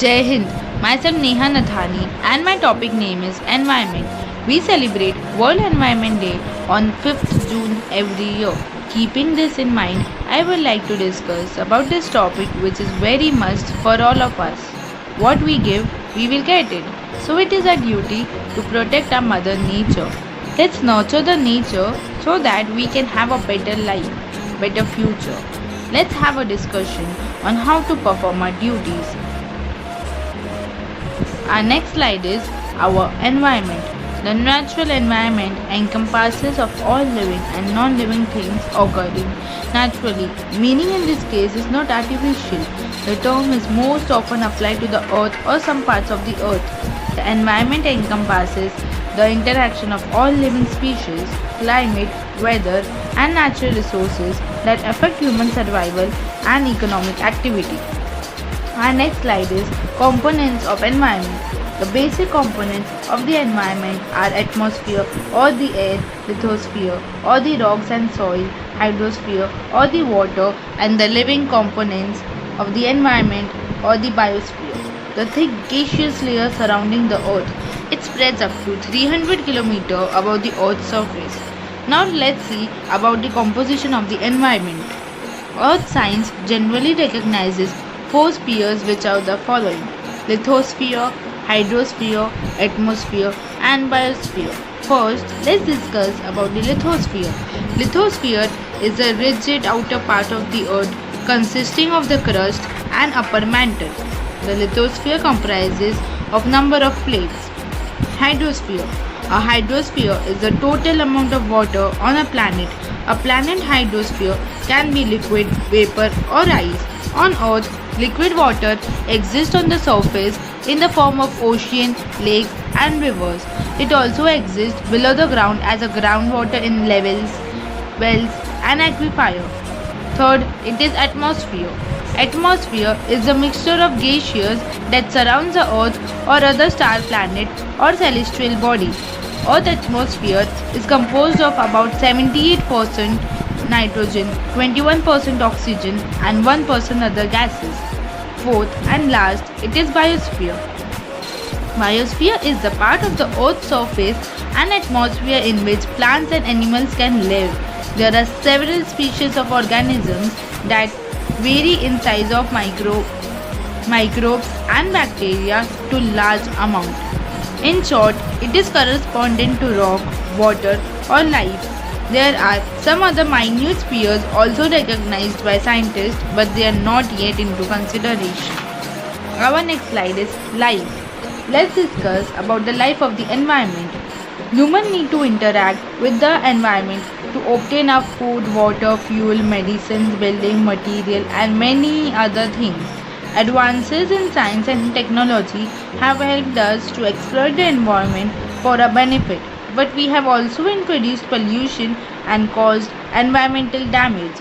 Jai Hind. Myself Neha Nathani and my topic name is Environment. We celebrate World Environment Day on 5th June every year. Keeping this in mind, I would like to discuss about this topic which is very must for all of us. What we give, we will get it. So it is our duty to protect our mother nature. Let's nurture the nature so that we can have a better life, better future. Let's have a discussion on how to perform our duties. Our next slide is our environment. The natural environment encompasses of all living and non-living things occurring naturally. Meaning in this case is not artificial. The term is most often applied to the earth or some parts of the earth. The environment encompasses the interaction of all living species, climate, weather, and natural resources that affect human survival and economic activity. Our next slide is components of environment. The basic components of the environment are atmosphere or the air, lithosphere or the rocks and soil, hydrosphere or the water, and the living components of the environment or the biosphere. The thick gaseous layer surrounding the earth. It spreads up to 300 km above the earth's surface. Now let's see about the composition of the environment. Earth science generally recognizes four spheres which are the following: lithosphere, hydrosphere, atmosphere, and biosphere. First, let's discuss about the lithosphere. Lithosphere is a rigid outer part of the earth consisting of the crust and upper mantle. The lithosphere comprises of number of plates. Hydrosphere. A hydrosphere is the total amount of water on a planet. A planet hydrosphere can be liquid, vapor, or ice. On Earth, liquid water exists on the surface in the form of ocean, lakes, and rivers. It also exists below the ground as a groundwater in wells, and aquifer. Third, it is atmosphere. Atmosphere is the mixture of gaseous that surrounds the Earth or other star planet or celestial body. Earth atmosphere is composed of about 78% nitrogen, 21% oxygen, and 1% other gases. Fourth and last, it is biosphere. Biosphere is the part of the Earth's surface and atmosphere in which plants and animals can live. There are several species of organisms that vary in size of microbes and bacteria to large amount. In short, it is correspondent to rock, water, or life. There are some other minute spheres also recognized by scientists, but they are not yet into consideration. Our next slide is life. Let's discuss about the life of the environment. Humans need to interact with the environment to obtain our food, water, fuel, medicines, building material, and many other things. Advances in science and technology have helped us to exploit the environment for our benefit, but we have also introduced pollution and caused environmental damage.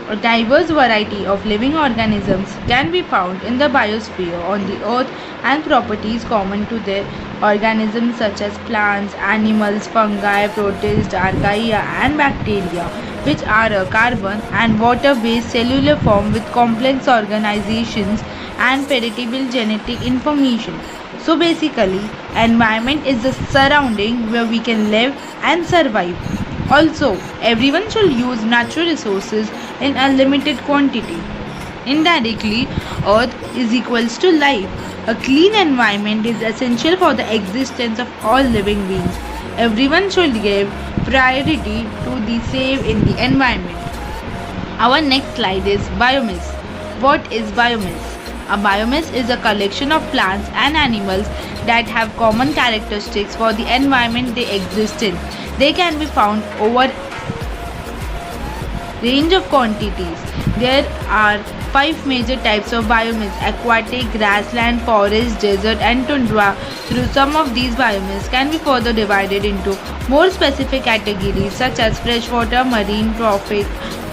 A diverse variety of living organisms can be found in the biosphere on the earth, and properties common to their organisms such as plants, animals, fungi, protists, archaea, and bacteria, which are a carbon and water-based cellular form with complex organizations and predictable genetic information. So basically, environment is the surrounding where we can live and survive. Also, everyone should use natural resources in a limited quantity. Indirectly, Earth is equals to life. A clean environment is essential for the existence of all living beings. Everyone should give priority to the save in the environment. Our next slide is biomass. What is biomass? A biomass is a collection of plants and animals that have common characteristics for the environment they exist in. They can be found over range of quantities. There are 5 major types of biomass: aquatic, grassland, forest, desert, and tundra. Through some of these biomass can be further divided into more specific categories such as freshwater, marine, trophic,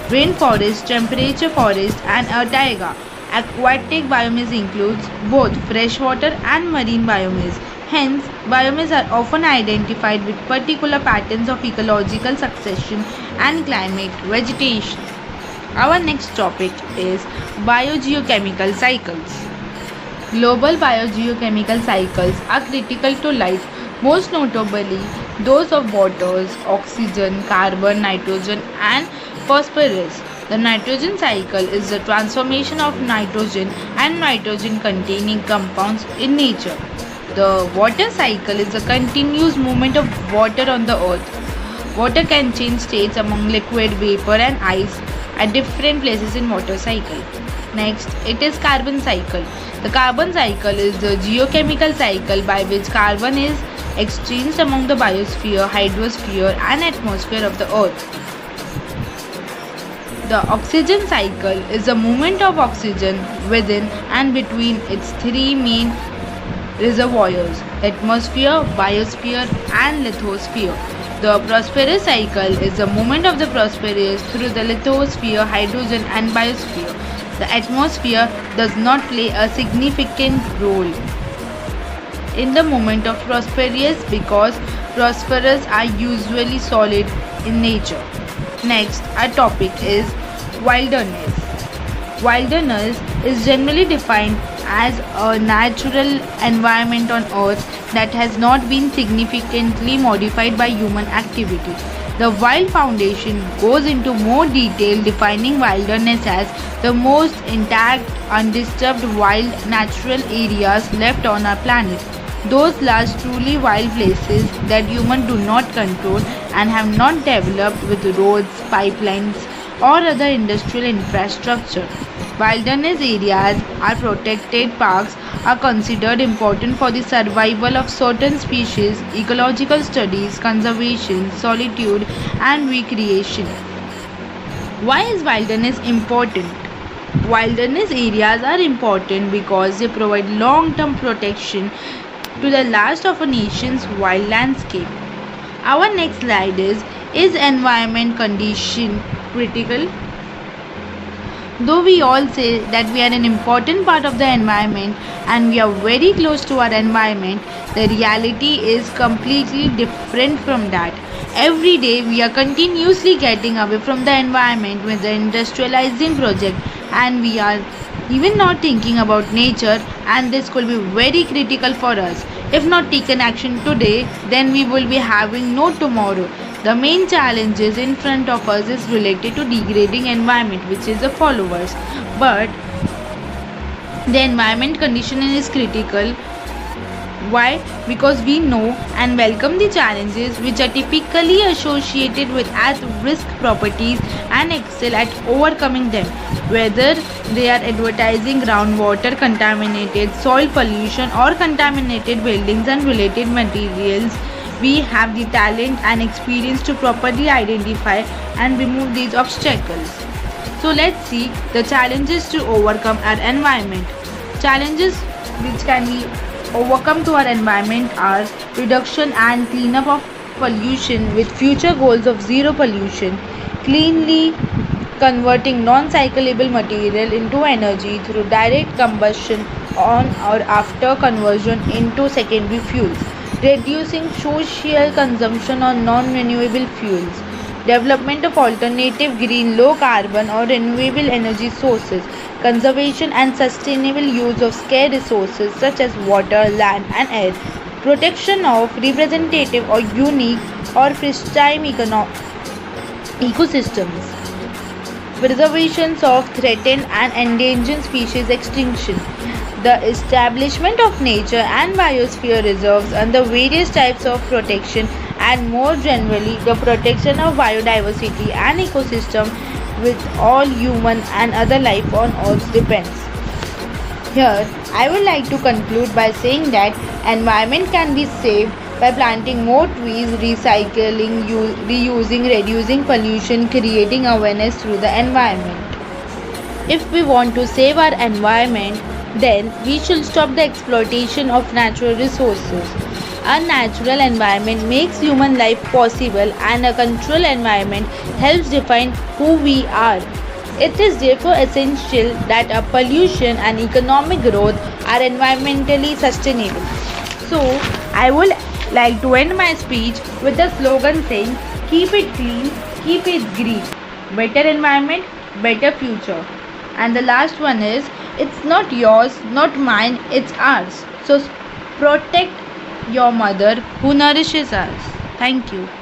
rainforest, temperature forest, and a taiga. Aquatic biomass includes both freshwater and marine biomass. Hence, biomass are often identified with particular patterns of ecological succession and climate vegetation. Our next topic is biogeochemical cycles. Global biogeochemical cycles are critical to life, most notably those of waters, oxygen, carbon, nitrogen, and phosphorus. The nitrogen cycle is the transformation of nitrogen and nitrogen containing compounds in nature. The water cycle is the continuous movement of water on the earth. Water can change states among liquid, vapor, and ice at different places in water cycle. Next, it is carbon cycle. The carbon cycle is the geochemical cycle by which carbon is exchanged among the biosphere, hydrosphere, and atmosphere of the earth. The oxygen cycle is the movement of oxygen within and between its three main reservoirs: atmosphere, biosphere, and lithosphere. The phosphorus cycle is the movement of the phosphorus through the lithosphere, hydrogen, and biosphere. The atmosphere does not play a significant role in the movement of phosphorus because phosphorus are usually solid in nature. Next, our topic is wilderness. Wilderness is generally defined as a natural environment on earth that has not been significantly modified by human activity. The Wild Foundation goes into more detail defining wilderness as the most intact, undisturbed wild natural areas left on our planet. Those large truly wild places that humans do not control and have not developed with roads, pipelines, or other industrial infrastructure. Wilderness areas are protected parks are considered important for the survival of certain species, ecological studies, conservation, solitude, and recreation. Why is wilderness important? Wilderness areas are important because they provide long-term protection to the last of a nation's wild landscape. Our next slide is environment condition critical? Though we all say that we are an important part of the environment and we are very close to our environment, the reality is completely different from that. Every day we are continuously getting away from the environment with the industrializing project, and we are even not thinking about nature, and this could be very critical for us. If not taken action today, then we will be having no tomorrow. The main challenges in front of us is related to degrading environment, which is the followers. But the environment condition is critical. Why? Because we know and welcome the challenges which are typically associated with at-risk properties and excel at overcoming them. Whether they are advertising groundwater contaminated, soil pollution, or contaminated buildings and related materials, we have the talent and experience to properly identify and remove these obstacles. So let's see the challenges to overcome our environment. Challenges which can be overcome to our environment are reduction and cleanup of pollution with future goals of zero pollution, cleanly converting non-cyclable material into energy through direct combustion on or after conversion into secondary fuels, reducing social consumption on non-renewable fuels, development of alternative green, low carbon or renewable energy sources, conservation and sustainable use of scarce resources such as water, land and air, protection of representative or unique or pristine ecosystems, preservation of threatened and endangered species extinction, the establishment of nature and biosphere reserves under various types of protection, and more generally the protection of biodiversity and ecosystem with all human and other life on earth depends. Here I would like to conclude by saying that environment can be saved by planting more trees, recycling, reusing, reducing pollution, creating awareness through the environment. If we want to save our environment, then we should stop the exploitation of natural resources. A natural environment makes human life possible, and a controlled environment helps define who we are. It is therefore essential that our pollution and economic growth are environmentally sustainable. So, I would like to end my speech with the slogan saying, keep it clean, keep it green. Better environment, better future. And the last one is, It's not yours, not mine, it's ours. So protect your mother who nourishes us. Thank you.